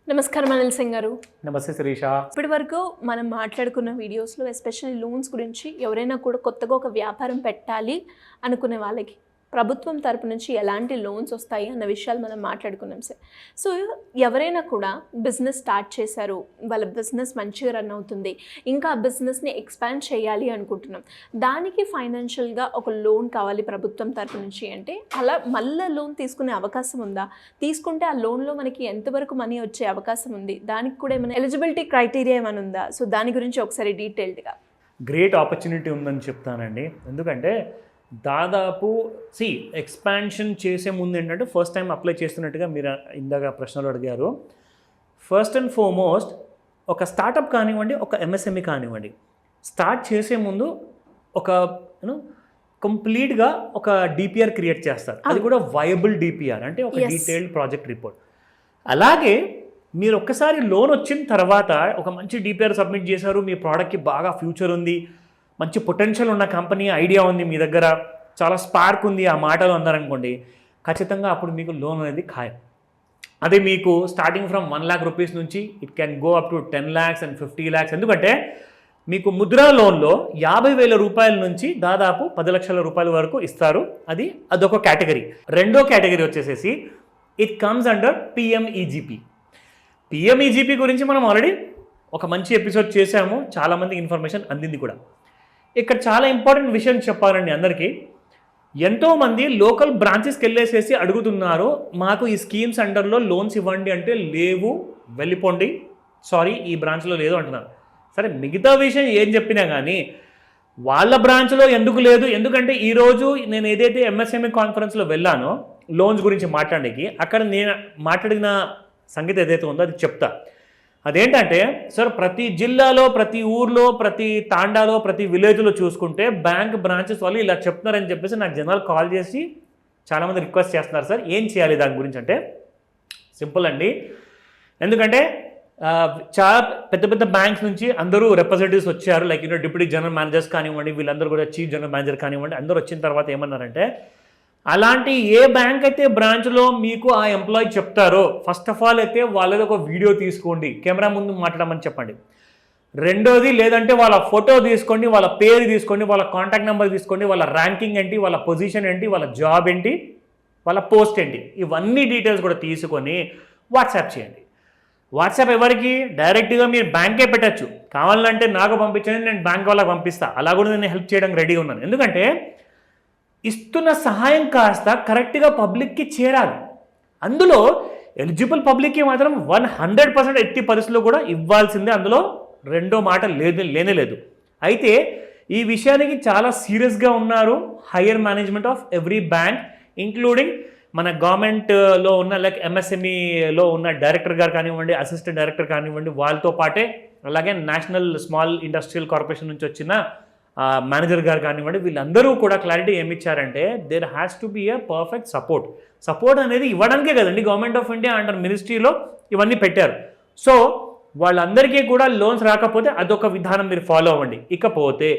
నమస్కారం అనిల్ సింగ్ గారు. నమస్తే శిరీష. ఇప్పటి వరకు మనం మాట్లాడుకున్న వీడియోస్లో ఎస్పెషల్లీ లోన్స్ గురించి ఎవరైనా కూడా కొత్తగా ఒక వ్యాపారం పెట్టాలి అనుకునే వాళ్ళకి ప్రభుత్వం తరపు నుంచి ఎలాంటి లోన్స్ వస్తాయి అన్న విషయాలు మనం మాట్లాడుకున్నాం సార్. సో ఎవరైనా కూడా బిజినెస్ స్టార్ట్ చేశారు, వాళ్ళ బిజినెస్ మంచిగా రన్ అవుతుంది, ఇంకా ఆ బిజినెస్ని ఎక్స్పాండ్ చేయాలి అనుకుంటున్నాం, దానికి ఫైనాన్షియల్గా ఒక లోన్ కావాలి ప్రభుత్వం తరపు నుంచి అంటే అలా మళ్ళీ లోన్ తీసుకునే అవకాశం ఉందా? తీసుకుంటే ఆ లోన్లో మనకి ఎంతవరకు మనీ వచ్చే అవకాశం ఉంది? దానికి కూడా ఏమైనా ఎలిజిబిలిటీ క్రైటీరియా ఏమైనా ఉందా? సో దాని గురించి ఒకసారి డీటెయిల్డ్గా. గ్రేట్ ఆపర్చునిటీ ఉందని చెప్తానండి. ఎందుకంటే దాదాపు ఎక్స్పాన్షన్ చేసే ముందు ఏంటంటే ఫస్ట్ టైం అప్లై చేస్తున్నట్టుగా మీరు ఇందాక ప్రశ్నలు అడిగారు. ఫస్ట్ అండ్ ఫార్మోస్ట్ ఒక స్టార్టప్ కానివ్వండి, ఒక ఎంఎస్ఎంఈ కానివ్వండి, స్టార్ట్ చేసే ముందు ఒక కంప్లీట్గా ఒక డిపిఆర్ క్రియేట్ చేస్తారు. అది కూడా వయబుల్ డిపిఆర్ అంటే ఒక డీటెయిల్డ్ ప్రాజెక్ట్ రిపోర్ట్. అలాగే మీరు ఒక్కసారి లోన్ వచ్చిన తర్వాత ఒక మంచి డిపిఆర్ సబ్మిట్ చేశారు, మీ ప్రోడక్ట్కి బాగా ఫ్యూచర్ ఉంది, మంచి పొటెన్షియల్ ఉన్న కంపెనీ ఐడియా ఉంది, మీ దగ్గర చాలా స్పార్క్ ఉంది, ఆ మాటలు అన్నారనుకోండి, ఖచ్చితంగా అప్పుడు మీకు లోన్ అనేది ఖాయం. అదే మీకు స్టార్టింగ్ ఫ్రమ్ 1 lakh రూపీస్ నుంచి it can go up to 10 lakhs and 50 lakhs. ఎందుకంటే మీకు ముద్రా లోన్లో 50,000 రూపాయల నుంచి దాదాపు 10 లక్షల రూపాయల వరకు ఇస్తారు. అదొక కేటగిరీ. రెండో కేటగిరీ వచ్చేసేసి it comes under PMEGP. PMEGP గురించి మనం ఆల్రెడీ ఒక మంచి ఎపిసోడ్ చేశాము, చాలామంది ఇన్ఫర్మేషన్ అందింది కూడా. ఇక్కడ చాలా ఇంపార్టెంట్ విషయం చెప్పాలండి అందరికీ. ఎంతోమంది లోకల్ బ్రాంచెస్కి వెళ్ళేసేసి అడుగుతున్నారు, మాకు ఈ స్కీమ్స్ అండర్లో లోన్స్ ఇవ్వండి అంటే లేవు, వెళ్ళిపోండి, సారీ ఈ బ్రాంచ్లో లేదు అంటున్నారు. సరే, మిగతా విషయం ఏం చెప్పినా కానీ వాళ్ళ బ్రాంచ్లో ఎందుకు లేదు? ఎందుకంటే ఈరోజు నేను ఏదైతే ఎంఎస్ఎంఈ కాన్ఫరెన్స్లో వెళ్ళానో లోన్స్ గురించి మాట్లాడడానికి, అక్కడ నేను మాట్లాడిన సంగతి ఏదైతే ఉందో అది చెప్తా. అదేంటంటే సార్, ప్రతి జిల్లాలో, ప్రతి ఊర్లో, ప్రతి తాండాలో, ప్రతి విలేజ్లో చూసుకుంటే బ్యాంక్ బ్రాంచెస్ వాళ్ళు ఇలా చెప్తున్నారని చెప్పేసి నాకు జనాలు కాల్ చేసి చాలామంది రిక్వెస్ట్ చేస్తున్నారు, సార్ ఏం చేయాలి దాని గురించి అంటే సింపుల్ అండి. ఎందుకంటే చాలా పెద్ద పెద్ద బ్యాంక్స్ నుంచి అందరూ రిప్రజెంటేటివ్స్ వచ్చారు, లైక్ డిప్యూటీ జనరల్ మేనేజర్స్ కానివ్వండి, వీళ్ళందరూ కూడా చీఫ్ జనరల్ మేనేజర్ కానివ్వండి, అందరూ వచ్చిన తర్వాత ఏమన్నారంటే, అలాంటి ఏ బ్యాంక్ అయితే బ్రాంచ్లో మీకు ఆ ఎంప్లాయీ చెప్తారో ఫస్ట్ ఆఫ్ ఆల్ అయితే వాళ్ళది ఒక వీడియో తీసుకోండి, కెమెరా ముందు మాట్లాడమని చెప్పండి. రెండోది లేదంటే వాళ్ళ ఫోటో తీసుకోండి, వాళ్ళ పేరు తీసుకోండి, వాళ్ళ కాంటాక్ట్ నెంబర్ తీసుకోండి, వాళ్ళ ర్యాంకింగ్ ఏంటి, వాళ్ళ పొజిషన్ ఏంటి, వాళ్ళ జాబ్ ఏంటి, వాళ్ళ పోస్ట్ ఏంటి, ఇవన్నీ డీటెయిల్స్ కూడా తీసుకొని వాట్సాప్ చేయండి. వాట్సాప్ ఎవరికి? డైరెక్ట్గా మీరు బ్యాంకే పెట్టచ్చు. కావాలంటే నాకు పంపించండి, నేను బ్యాంక్ వాళ్ళకి పంపిస్తా, అలా కూడా నేను హెల్ప్ చేయడానికి రెడీగా ఉన్నాను. ఎందుకంటే ఇస్తున్న సహాయం కాస్త కరెక్ట్గా పబ్లిక్కి చేరాలి. అందులో ఎలిజిబుల్ పబ్లిక్కి మాత్రం 100% ఎట్టి పరిస్థితుల్లో కూడా ఇవ్వాల్సిందే, అందులో రెండో మాట లేనే లేదు. అయితే ఈ విషయానికి చాలా సీరియస్గా ఉన్నారు higher management of every bank, including మన గవర్నమెంట్లో ఉన్న లైక్ ఎంఎస్ఎంఈలో ఉన్న డైరెక్టర్ గారు కానివ్వండి, అసిస్టెంట్ డైరెక్టర్ కానివ్వండి, వాళ్ళతో పాటే అలాగే నేషనల్ స్మాల్ ఇండస్ట్రియల్ కార్పొరేషన్ నుంచి వచ్చిన మేనేజర్ గారు కానివ్వండి, వీళ్ళందరూ కూడా క్లారిటీ ఏమిచ్చారంటే there has to be a perfect support అనేది ఇవ్వడానికే కదండి గవర్నమెంట్ ఆఫ్ ఇండియా అండర్ మినిస్ట్రీలో ఇవన్నీ పెట్టారు. సో వాళ్ళందరికీ కూడా లోన్స్ రాకపోతే అదొక విధానం మీరు ఫాలో అవ్వండి. ఇకపోతే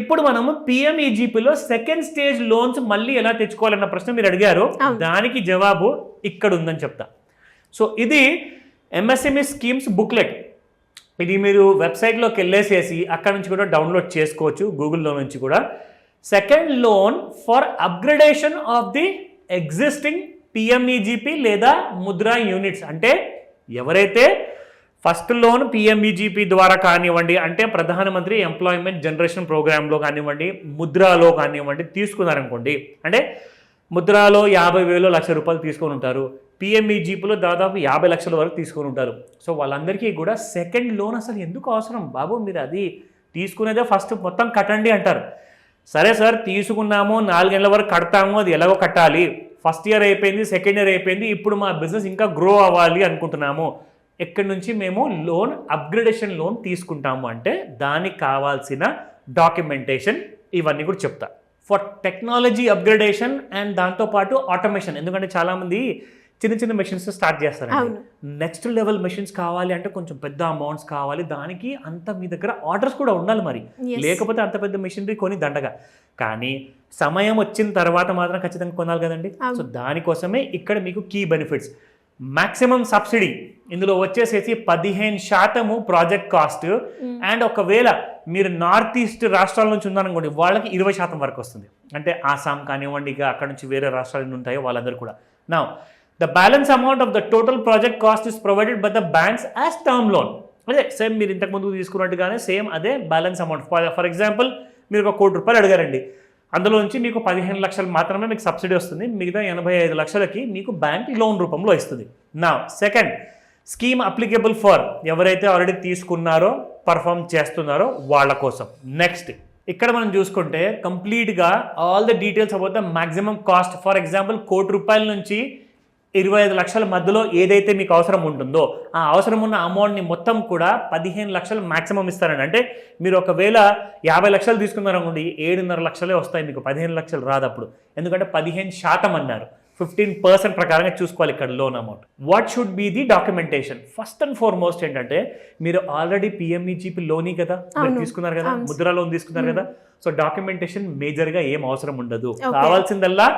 ఇప్పుడు మనము పిఎంఈజీపీలో సెకండ్ స్టేజ్ లోన్స్ మళ్ళీ ఎలా తెచ్చుకోవాలన్న ప్రశ్న మీరు అడిగారు, దానికి జవాబు ఇక్కడ ఉందని చెప్తా. సో ఇది ఎంఎస్ఎంఈ స్కీమ్స్ బుక్లెట్. ఇది మీరు వెబ్సైట్లోకి వెళ్ళేసేసి అక్కడ నుంచి కూడా డౌన్లోడ్ చేసుకోవచ్చు, గూగుల్లో నుంచి కూడా. Second loan for upgradation of the existing PMEGP లేదా ముద్రా యూనిట్స్. అంటే ఎవరైతే ఫస్ట్ లోన్ పిఎంఈజీపీ ద్వారా కానివ్వండి, అంటే ప్రధానమంత్రి ఎంప్లాయ్మెంట్ జనరేషన్ ప్రోగ్రాంలో కానివ్వండి, ముద్రాలో కానివ్వండి తీసుకున్నారనుకోండి, అంటే ముద్రాలో 50,000 1,00,000 రూపాయలు తీసుకొని ఉంటారు, పిఎంఈజీపీలో దాదాపు 50 లక్షల వరకు తీసుకొని ఉంటారు. సో వాళ్ళందరికీ కూడా సెకండ్ లోన్ అసలు ఎందుకు అవసరం బాబు, మీరు అది తీసుకునేదే ఫస్ట్ మొత్తం కట్టండి అంటారు. సరే సార్ తీసుకున్నాము, 4 ఏళ్ళ వరకు కడతాము, అది ఎలాగో కట్టాలి, ఫస్ట్ ఇయర్ అయిపోయింది, సెకండ్ ఇయర్ అయిపోయింది, ఇప్పుడు మా బిజినెస్ ఇంకా గ్రో అవ్వాలి అనుకుంటున్నాము, ఎక్కడి నుంచి మేము లోన్ అప్గ్రేడేషన్ లోన్ తీసుకుంటాము అంటే దానికి కావాల్సిన డాక్యుమెంటేషన్ ఇవన్నీ కూడా చెప్తా. ఫర్ టెక్నాలజీ అప్గ్రేడేషన్ అండ్ దాంతోపాటు ఆటోమేషన్. ఎందుకంటే చాలామంది చిన్న చిన్న మెషిన్స్ స్టార్ట్ చేస్తారండి, నెక్స్ట్ లెవెల్ మెషిన్స్ కావాలి అంటే కొంచెం పెద్ద అమౌంట్స్ కావాలి, దానికి అంత మీ దగ్గర ఆర్డర్స్ కూడా ఉండాలి, మరి లేకపోతే అంత పెద్ద మెషినరీ కొని దండగా. కానీ సమయం వచ్చిన తర్వాత మాత్రం ఖచ్చితంగా కొనాలి కదండి. సో దానికోసమే ఇక్కడ మీకు కీ బెనిఫిట్స్. మాక్సిమం సబ్సిడీ ఇందులో వచ్చేసేసి 15% ప్రాజెక్ట్ కాస్ట్. అండ్ ఒకవేళ మీరు నార్త్ ఈస్ట్ రాష్ట్రాల నుంచి ఉన్నారనుకోండి వాళ్ళకి 20% వరకు వస్తుంది. అంటే ఆసాం కానివ్వండి, ఇక అక్కడ నుంచి వేరే రాష్ట్రాలు ఉంటాయో వాళ్ళందరూ కూడా. Now the balance amount of the total project cost is provided by the banks as term loan. అదే సేమ్ మీరు ఇంతకుముందు తీసుకున్నట్టుగానే సేమ్ అదే బ్యాలెన్స్ అమౌంట్. ఫర్ ఎగ్జాంపుల్ మీరు ఒక ₹1 కోటి అడిగారండి, అందులో నుంచి మీకు 15 లక్షలు మాత్రమే మీకు సబ్సిడీ వస్తుంది, మిగతా 85 లక్షలకి మీకు బ్యాంక్ లోన్ రూపంలో ఇస్తుంది. నా సెకండ్ స్కీమ్ అప్లికేబుల్ ఫర్ ఎవరైతే ఆల్రెడీ తీసుకున్నారో పర్ఫామ్ చేస్తున్నారో వాళ్ళ కోసం. నెక్స్ట్ ఇక్కడ మనం చూసుకుంటే కంప్లీట్గా all the details about the maximum cost. For example ₹1 కోటి నుంచి 25 లక్షల మధ్యలో ఏదైతే మీకు అవసరం ఉంటుందో ఆ అవసరం ఉన్న అమౌంట్ని మొత్తం కూడా 15 లక్షలు మాక్సిమం ఇస్తారండి. అంటే మీరు ఒకవేళ 50 లక్షలు తీసుకున్నారనుకోండి 7.5 లక్షలే వస్తాయి మీకు, 15 లక్షలు రాదు అప్పుడు. ఎందుకంటే 15% అన్నారు, 15% ప్రకారంగా చూసుకోవాలి ఇక్కడ loan amount. What should be the documentation? First and foremost ఏంటంటే మీరు ఆల్రెడీ పిఎంఈజీపీ లోనీ కదా మీరు తీసుకున్నారు కదా, ముద్రా లోన్ తీసుకున్నారు కదా, సో డాక్యుమెంటేషన్ మేజర్గా ఏం అవసరం ఉండదు. కావాల్సిందల్లా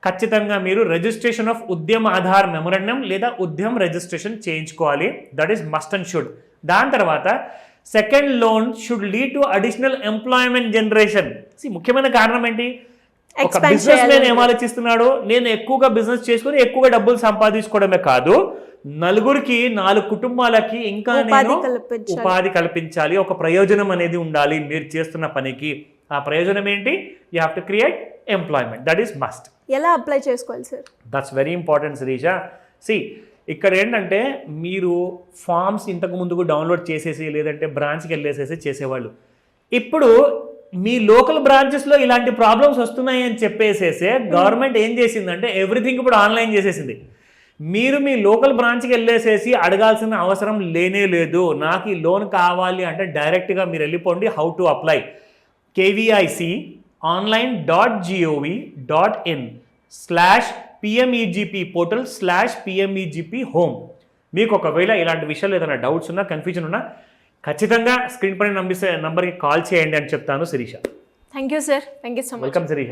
ఖచ్చితంగా మీరు రిజిస్ట్రేషన్ ఆఫ్ ఉద్యమ ఆధార్ మెమోరాండం లేదా ఉద్యమ రిజిస్ట్రేషన్ చేయించుకోవాలి. That is must and should. దాని తర్వాత second loan should lead to additional employment generation. ముఖ్యమైన కారణం ఏంటి? ఒక బిజినెస్ మ్యాన్ ఏం ఆలోచిస్తున్నాడు, నేను ఎక్కువగా బిజినెస్ చేసుకుని ఎక్కువగా డబ్బులు సంపాదించుకోవడమే కాదు, నలుగురికి 4 కుటుంబాలకి ఇంకా నేను ఉపాధి కల్పించాలి, ఒక ప్రయోజనం అనేది ఉండాలి మీరు చేస్తున్న పనికి. ఆ ప్రయోజనం ఏంటి? You have to create employment. That is must. ఎలా అప్లై చేసుకోవాలి sir? That's very important Shirisha. ఇక్కడ ఏంటంటే మీరు ఫామ్స్ ఇంతకు ముందుకు డౌన్లోడ్ చేసేసి లేదంటే బ్రాంచ్కి వెళ్ళేసేసి చేసేవాళ్ళు. ఇప్పుడు మీ లోకల్ బ్రాంచెస్లో ఇలాంటి ప్రాబ్లమ్స్ వస్తున్నాయి అని చెప్పేసేసే గవర్నమెంట్ ఏం చేసిందంటే ఎవ్రీథింగ్ ఇప్పుడు ఆన్లైన్ చేసేసింది. మీరు మీ లోకల్ బ్రాంచ్కి వెళ్ళేసేసి అడగాల్సిన అవసరం లేనే లేదు. నాకు ఈ లోన్ కావాలి అంటే డైరెక్ట్గా మీరు వెళ్ళిపోండి. How to apply? KVIC online.gov.in/PMEGP portal/PMEGP home. మీకు ఒకవేళ ఇలాంటి విషయాలు ఏదైనా డౌట్స్ ఉన్నా కన్ఫ్యూజన్ ఉన్నా ఖచ్చితంగా స్క్రీన్ పైన నంబర్కి కాల్ చేయండి అని చెప్తాను Shirisha. Thank you sir. Thank you so much. Welcome Sirisha.